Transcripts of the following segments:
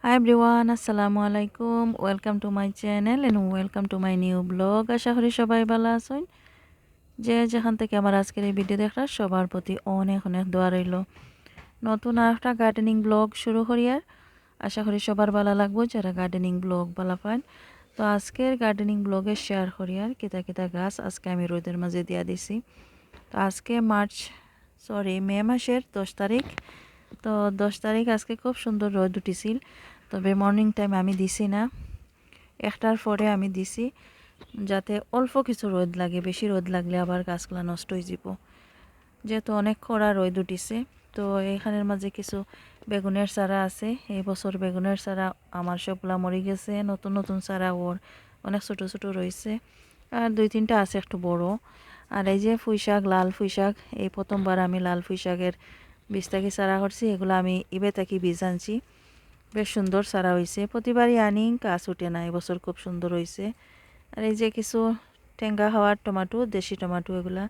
Hi everyone, আসসালামু আলাইকুম। Welcome to my channel and welcome to my new blog. আশা করি সবাই ভালো আছেন। যে যেখান থেকে আমার আজকের এই ভিডিও দেখরা সবার প্রতি অনেক অনেক দোয়া রইল। নতুন আর একটা গার্ডেনিং ব্লগ শুরু করি আর আশা করি সবার ভালো লাগবে যারা গার্ডেনিং ব্লগ ভালো পান। তো আজকের গার্ডেনিং ব্লগে শেয়ার করি আর কিতা কিতা গাছ আজকে আমি রোদের মাঝে দিয়া দিছি। তো আজকে মে মাসের 10 তারিখ। তো 10 তারিখ আজকে খুব সুন্দর রোদ উঠিছিল, তবে মর্নিং টাইম আমি দিছি না, একটার পরে আমি দিছি যাতে অল্প কিছু রোদ লাগে, বেশি রোদ লাগলে আবার গাছগুলা নষ্ট হয়ে যাব। যেহেতু অনেক কড়া রোদ উঠিছে, তো এইখানের মাঝে কিছু বেগুনের চারা আছে। এই বছর বেগুনের চারা আমার সবগুলা মরে গেছে, নতুন নতুন চারা ওর অনেক ছোট ছোট রয়েছে, আর দুই তিনটা আছে একটু বড়। আর এই যে পুঁইশাক, লাল পুঁইশাক, এই প্রথমবার আমি লাল পুঁইশাকের বীজ থেকে চারা করছি। এগুলো আমি ইবে থেকে বীজ আনছি, বেশ সুন্দর চারা হয়েছে। প্রতিবারই আনি, গাছ উঠে না, এবছর খুব সুন্দর হয়েছে। আর এই যে কিছু টেঙ্গা খাওয়ার টমাটো, দেশি টমাটো, এগুলা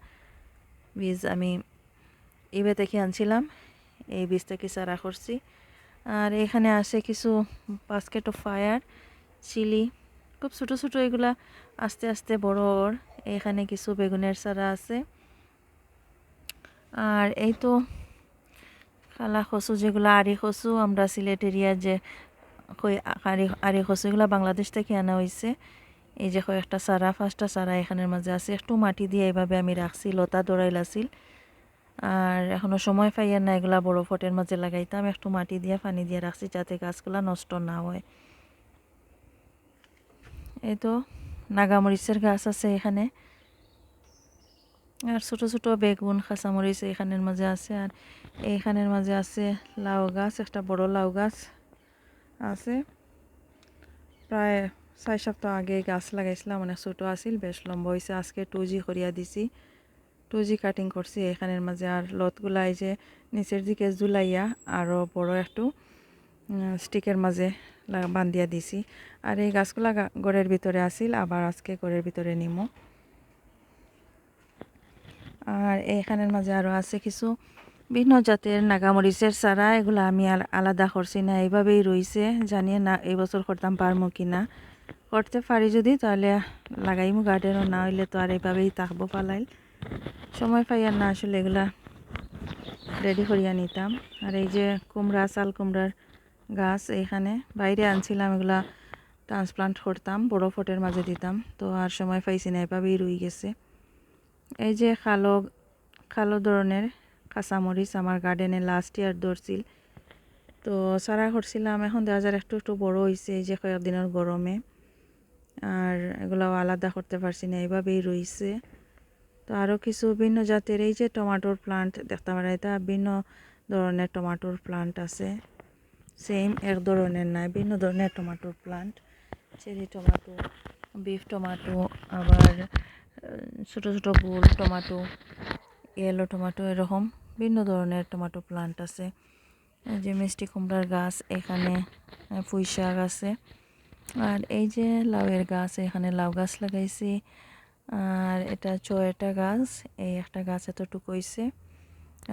বীজ আমি ইবে থেকে আনছিলাম, এই বীজ থেকে চারা করছি। আর এখানে আছে কিছু বাস্কেট অফ ফায়ার, চিলি, খুব ছোটো ছোটো, এগুলা আস্তে আস্তে বড় ওর। এখানে কিছু বেগুনের চারা আছে। আর এই তো খালা কচু, যেগুলো আরি কচু, আমরা সিলেট এরিয়ার যে আরি কচু, এগুলো বাংলাদেশ থেকে আনা হয়েছে। এই যে কয়েকটা চারা, 5টা চারা এখানের মাঝে আছে। একটু মাটি দিয়ে এইভাবে আমি রাখছি, লতা দৌড়াইল আছিল। আর এখনো সময় পাইয়ার না এগুলা বড় ফটের মাঝে লাগাইতাম, একটু মাটি দিয়ে পানি দিয়ে রাখছি যাতে গাছগুলা নষ্ট না হয়। এই তো নাগামরিচের গাছ আছে এখানে, আর ছোট ছোট বেগুন, কাঁচামরিচ এখানের মাঝে আছে। আর এইখানের মাঝে আছে লাউ গাছ, একটা বড় লাউ গাছ আছে। প্রায় 6 সপ্তাহ আগে গাছ লাগাইছিলাম, অনেক ছোটো আছিল, বেশ লম্বা হয়েছে। আজকে 2G করিয়া দিছি, 2G কাটিং করছি এখানের মাঝে। আর লতগুলা এই যে নিচের দিকে ঝুলাইয়া আরও বড় একটু স্টিকের মাঝে বান্ধিয়া দিছি। আর এই গাছগুলা ঘরের ভিতরে আছিল, আবার আজকে ঘরের ভিতরে নিমো। আর এইখানের মাঝে আরও আছে কিছু বিভিন্ন জাতের নাগামরিচের চারা, এগুলো আমি আলাদা করছি না, এইভাবেই রয়েছে। জানিয়ে না এই বছর করতাম পারমো কি না, করতে পারি যদি তাহলে লাগাইমু গার্ডেনও, না হইলে তো আর এইভাবেই থাকবো পালাইল। সময় পাই আর না, আসলে এগুলা রেডি করিয়া নিতাম। আর এই যে কুমড়া, চাল কুমড়ার গাছ এইখানে বাইরে আনছিলাম, এগুলা ট্রান্সপ্লান্ট করতাম, বড় ফটের মাঝে দিতাম, তো আর সময় পাইছি না, এভাবেই রয়ে গেছে। এই যে কালো কালো ধরনের কাঁচামরিচ আমার গার্ডেনে লাস্ট ইয়ার ধরছিল, তো সারা করছিলাম, এখন দেখা যায় একটু একটু বড় হয়েছে এই যে কয়েকদিনের গরমে। আর এগুলাও আলাদা করতে পারছি না, এইভাবেই রয়েছে। তো আরও কিছু ভিন্ন জাতের এই যে টমাটোর প্লান্ট দেখতে পারা, এটা ভিন্ন ধরনের টমাটোর প্লান্ট আছে, সেম এক ধরনের নয়, ভিন্ন ধরনের টমাটোর plant. Cherry tomato, beef tomato, আবার ছোটো ছোটো গোল টমাটো, ইয়েলো টমাটো, এরকম ভিন্ন ধরনের টমাটো প্লান্ট আছে। এই যে মিষ্টি কুমড়ার গাছ এখানে, পুঁই শাক আছে। আর এই যে লাউয়ের গাছ, এখানে লাউ গাছ লাগাইছি। আর এটা চয়েটা গাছ, এই একটা গাছ এতটুকু হইছে।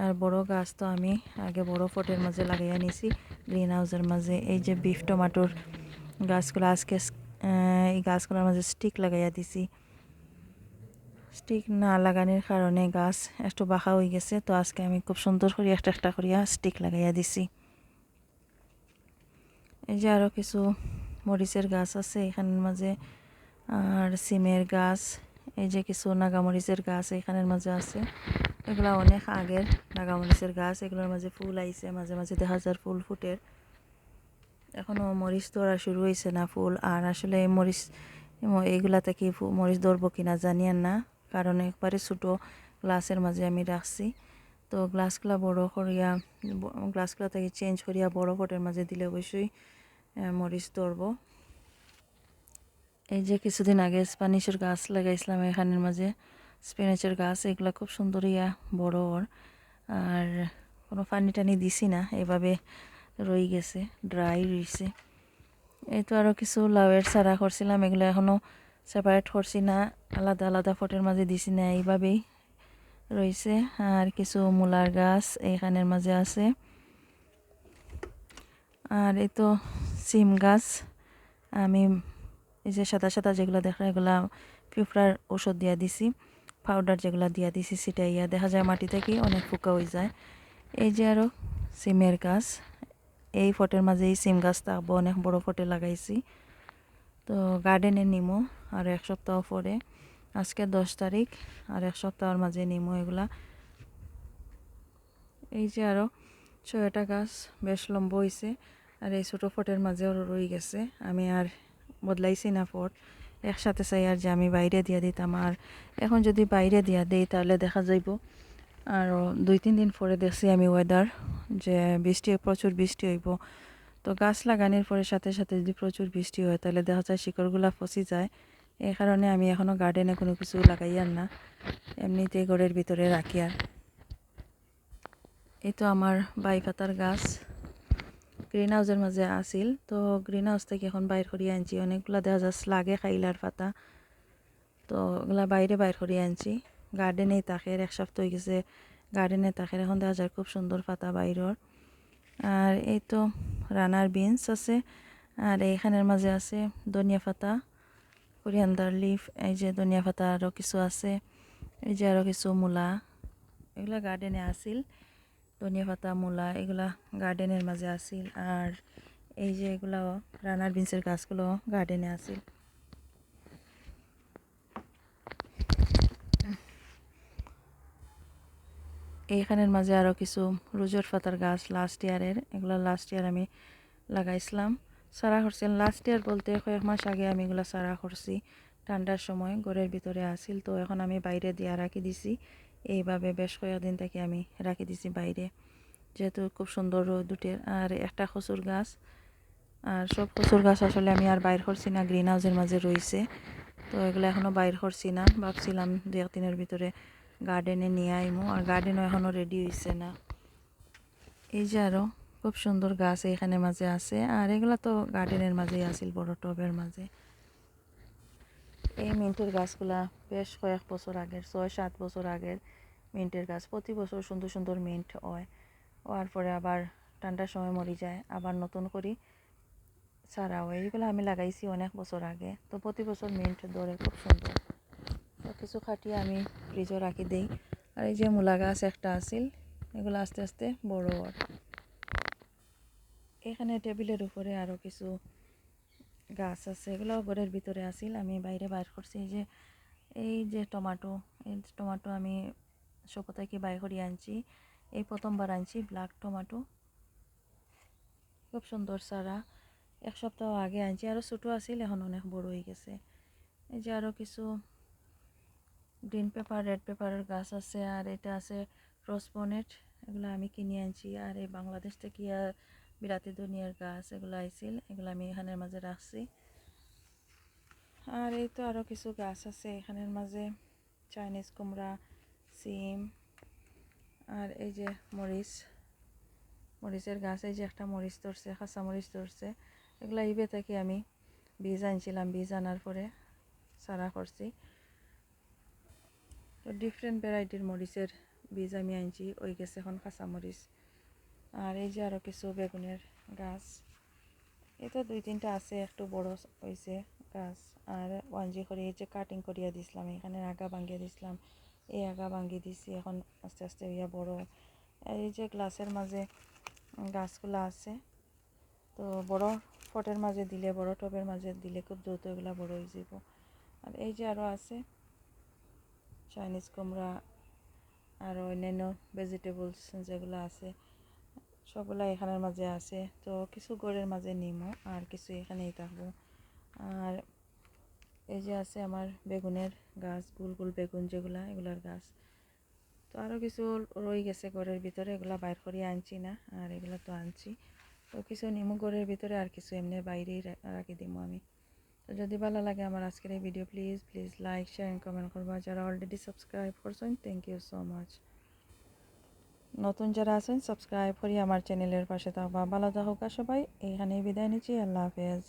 আর বড় গাছ তো আমি আগে বড় পটের মাঝে লাগাইয়া নিছি, গ্রিন হাউসের মাঝে। এই যে বিফ টমাটোর গাছগুলো আজকে এই গাছগুলোর মাঝে স্টিক লাগাইয়া দিছি। স্টিক না লাগানোর কারণে গাছ একটু বাঁকা হয়ে গেছে, তো আজকে আমি খুব সুন্দর করে একটা একটা করিয়া স্টিক লাগাইয়া দিছি। এই যে আরও কিছু মরিচের গাছ আছে এখানের মাঝে, আর সিমের গাছ, এই যে কিছু নাগামরিচের গাছ এখানের মাঝে আছে। এগুলো অনেক আগের নাগামরিচের গাছ, এগুলোর মাঝে ফুল আইছে, মাঝে মাঝে দেখা যায় ফুল ফুটের। এখনও মরিচ ধরা শুরু হয়েছে না ফুল। আর আসলে মরিচ এইগুলা থেকে মরিচ ধরবো কিনা জানি না, কারণ একবারে ছোটো গ্লাসের মাঝে আমি রাখছি। তো গ্লাসগুলা বড় করিয়া, গ্লাসগুলা থেকে চেঞ্জ করিয়া বড় পটের মাঝে দিলে অবশ্যই মরিচ ধরবো। এই যে কিছুদিন আগে স্প্যানিশের গাছ লাগাইছিলাম এখানের মাঝে, স্পিনাচের গাছ, এগুলা খুব সুন্দর ইয়া বড় ওর। আর কোনো পানি টানি দিছি না, এভাবে রয়ে গেছে, ড্রাই রয়েছে। এই তো আরও কিছু লাউয়ের চারা করছিলাম, এগুলো এখনও সেপারেট করছি না, আলাদা আলাদা ফটের মাঝে দিছি না, এইভাবেই রয়েছে। আর কিছু মূলার গাছ এইখানের মাঝে আছে। আর এই তো সিম গাছ আমি এই যে সাদা সাদা যেগুলো দেখা এগুলা পিঁপড়ার ওষুধ দিয়া দিছি, পাউডার যেগুলো দিয়া দিছি ছিটাইয়া, দেখা যায় মাটি থেকে অনেক ফুকা হয়ে যায়। এই যে আরও সিমের গাছ, এই ফটের মাঝে এই সিম গাছ থাকবো, অনেক বড় ফটে লাগাইছি। তো গার্ডেনে নিমো আর এক সপ্তাহ পরে, আজকে 10 তারিখ, আর এক সপ্তাহের মাঝে নিমো এগুলা। এই যে আরও 6টা গাছ বেশ লম্বা হয়েছে, আর এই ছোটো ফটের মাঝেও রয়ে গেছে। আমি আর বদলাইছি না ফট, একসাথে চাই আর যে আমি বাইরে দিয়া দিতাম। আর এখন যদি বাইরে দিয়া দিই তাহলে দেখা যাইব আর 2-3 দিন পরে দেখছি আমি ওয়েদার যে প্রচুর বৃষ্টি হইব। তো গাছ লাগানোর পরে সাথে সাথে যদি প্রচুর বৃষ্টি হয় তাহলে দেখা যায় শিকড়গুলা ফসি যায়। এই কারণে আমি এখনও গার্ডেনে কোনো কিছু লাগাই আর না, এমনিতেই ঘরের ভিতরে রাখি। আর এই তো আমার বাই পাতার গাছ গ্রিন হাউসের মাঝে আসিল, তো গ্রিন হাউস থেকে এখন বাইর করিয়ে আনছি। অনেকগুলা দেখা যাচ্ছে লাগে খাইলার পাতা, তো ওগুলা বাইরে বাইর করিয়ে আনছি। গার্ডেনেই তাকের 1 সপ্তাহ হয়ে গেছে গার্ডেনে তাকের, এখন দেখা যায় খুব সুন্দর পাতা বাইরের। আর এই তো রানার বিনস আছে, আর এইখানের মাঝে আছে ধনিয়া পাতা, কোরিয়ান্ডার লিফ, এই যে ধনিয়া পাতা আরও কিছু আছে, এই যে আরও কিছু মূলা, এগুলা গার্ডেনে আসিল। ধনিয়া পাতা মূলা এগুলা গার্ডেনের মাঝে আসিল। আর এই যে এগুলাও রানার বিনসের গাছগুলো গার্ডেনে আসিল। এইখানের মাঝে আরও কিছু রোজের পাতার গাছ লাস্ট ইয়ারের, এগুলো লাস্ট ইয়ার আমি লাগাইছিলাম, সারা করছিলাম। লাস্ট ইয়ার বলতে কয়েক মাস আগে আমি এগুলো সারা করছি, ঠান্ডার সময় ঘরের ভিতরে আসিল। তো এখন আমি বাইরে দিয়া রাখি দিছি, এইভাবে বেশ কয়েকদিন থেকে আমি রাখি দিছি বাইরে, যেহেতু খুব সুন্দর রোদ উঠে। আর একটা কচুর গাছ, আর সব কচুর গাছ আসলে আমি আর বাইর করছি না, গ্রিন হাউসের মাঝে রয়েছে। তো এগুলো এখনও বাইর করছি না, ভাবছিলাম 2-1 দিনের ভিতরে গার্ডেনে নিয়ে আইমু, আর গার্ডেনও এখনও রেডি হয়েছে না। এই যে আরও খুব সুন্দর গাছ এখানে মাঝে আছে, আর এগুলা তো গার্ডেনের মাঝেই আসিল বড় টবের মাঝে। এই মিন্টের গাছগুলা বেশ কয়েক বছর আগের, 6-7 বছর আগের মিন্টের গাছ। প্রতি বছর সুন্দর সুন্দর মিন্ট হয়, হওয়ার পরে আবার ঠান্ডার সময় মরে যায়, আবার নতুন করে ছাড়া হয়। এইগুলো আমি লাগাইছি অনেক বছর আগে, তো প্রতি বছর মিন্ট ধরে খুব সুন্দর। তো কিছু খাটিয়ে আমি ফ্রিজও রাখি দিই। আর এই যে মূলা গাছ একটা আসিল, এগুলো আস্তে আস্তে বড় হয়। এখানে টেবিলের উপরে আরও কিছু গাছ আছে, এগুলো ঘরের ভিতরে আসিল, আমি বাইরে বাইর করছি। এই যে টমাটো, এই টমাটো আমি সব থেকে বাইর করিয়ে আনছি, এই প্রথমবার আনছি ব্ল্যাক টমাটো, খুব সুন্দর সারা। 1 সপ্তাহ আগে আনছি, আরও ছোটো আসিল, এখন অনেক বড় হয়ে গেছে। এই যে আরও কিছু গ্রিন পেপার রেড পেপারের গাছ আছে, আর এটা আছে রসবনেট, এগুলো আমি কিনে আনছি। আর এই বাংলাদেশ থেকে বিলাতি ধনিয়ার গাছ এগুলো আইছিল, এগুলো আমি এখানের মাঝে রাখছি। আর এই তো আরও কিছু গাছ আছে এখানের মাঝে, চাইনিজ কুমড়া, সিম, আর এই যে মরিচের গাছ, এই যে একটা মরিচ ধরছে, কাঁচা মরিচ ধরছে। এগুলো ইবে থেকে আমি বীজ আনছিলাম, বীজ আনার পরে সারা করছি। তো ডিফারেন্ট ভ্যারাইটির মরিচের বীজ আমি আনছি, ওই গেছে এখন কাঁচা মরিচ। আর এই যে আরও কিছু বেগুনের গাছ, এই তো 2-3টা আছে, একটু বড় হয়েছে গাছ। আর ওয়ানজি করে এই যে কাটিং করিয়া দিছিলাম, এখানে আগা ভাঙিয়ে দিছিলাম, এই আগা ভাঙিয়ে দিছি, এখন আস্তে আস্তে হইয়া বড়। এই যে গ্লাসের মাঝে গাছগুলো আছে, তো বড় ফটের মাঝে দিলে, বড় টবের মাঝে দিলে খুব দ্রুত এগুলো বড় হয়ে যাব। আর এই যে আরও আছে চাইনিজ কুমড়া, আর অন্যান্য ভেজিটেবলস যেগুলো আছে সবগুলো এখানের মাঝে আছে। তো কিছু ঘরের মাঝে নিমো, আর কিছু এখানেই থাকবো। আর এই যে আছে আমার বেগুনের গাছ, গোল গোল বেগুন যেগুলা, এগুলার গাছ। তো আরও কিছু রয়ে গেছে ঘরের ভিতরে, এগুলা বাইর করিয়ে আনছি না, আর এগুলা তো আনছি। তো কিছু নিমু ঘরের ভিতরে, আর কিছু এমনি বাইরেই রাখি দিমু আমি। তো যদি ভালো লাগে আমার আজকের এই video, please like, share and comment করবা। যারা অলরেডি সাবস্ক্রাইব করছেন, থ্যাংক ইউ সো মাচ। নতুন যারা আছেন সাবস্ক্রাইব করি আমার চ্যানেলের পাশে থাকবা। ভালো থাকুক সবাই, এইখানেই বিদায় নিচ্ছি, আল্লাহ হাফেজ।